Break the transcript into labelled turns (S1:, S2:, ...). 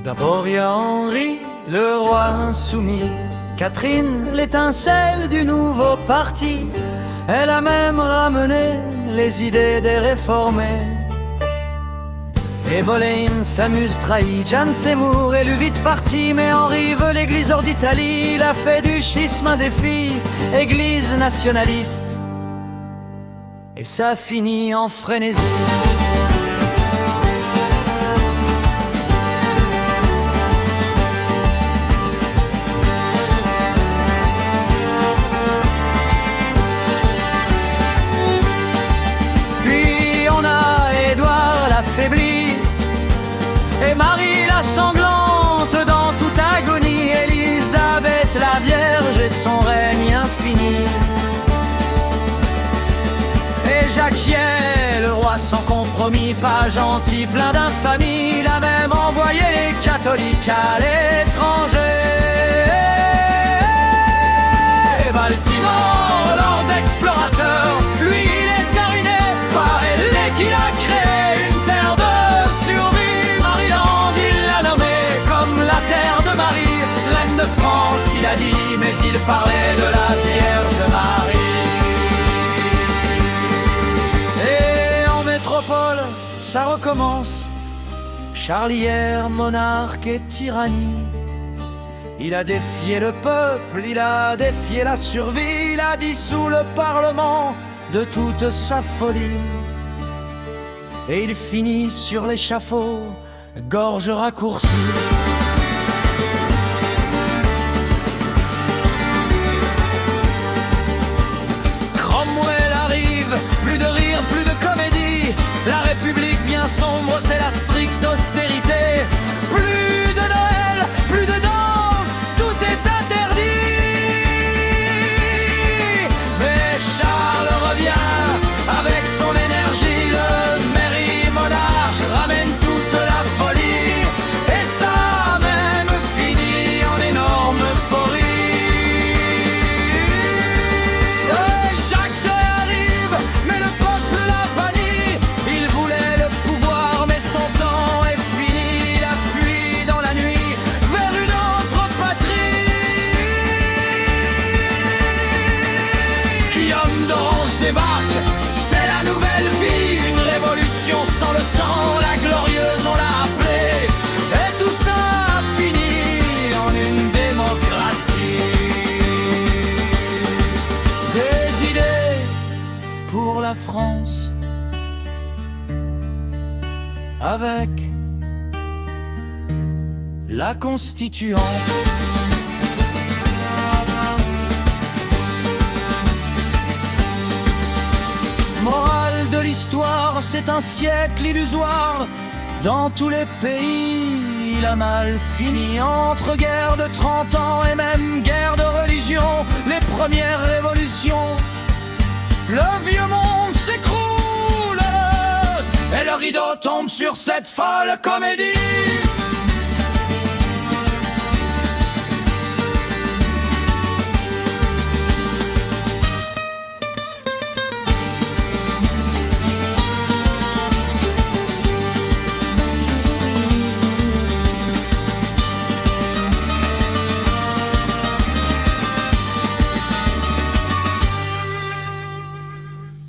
S1: D'abord il y a Henri, le roi insoumis, Catherine, l'étincelle du nouveau parti. Elle a même ramené les idées des réformés. Et Boleyn s'amuse trahi, Jeanne Seymour élu vite parti. Mais Henri veut l'église hors d'Italie. Il a fait du schisme un défi, église nationaliste. Et ça finit en frénésie. Et Marie la sanglante dans toute agonie, Élisabeth la Vierge et son règne infini. Et Jacquier, le roi sans compromis, pas gentil, plein d'infamie. Il a même envoyé les catholiques à l'étranger. Et Baltimore, lord explorateur, lui il est ruiné par elle qu'il a créé une terre de survie. Reine de France, il a dit, mais il parlait de la Vierge Marie. Et en métropole, ça recommence. Charlière, monarque et tyrannie. Il a défié le peuple, il a défié la survie. Il a dissous le Parlement de toute sa folie. Et il finit sur l'échafaud, gorge raccourcie. Plus de rire, plus de comédie. La République bien sombre, c'est la stricte austérité. Plus de Noël, plus de danse, tout est interdit. Mais Charles revient avec son énergie. Le mairie monarque ramène toute la folie. Et ça a même fini en énorme euphorie. C'est la nouvelle vie, une révolution sans le sang, la glorieuse on l'a appelée. Et tout ça a fini en une démocratie. Des idées pour la France, avec la Constituante. Morale de l'histoire, c'est un siècle illusoire. Dans tous les pays, il a mal fini. Entre guerre de 30 ans et même guerre de religion, les premières révolutions, le vieux monde s'écroule. Et le rideau tombe sur cette folle comédie.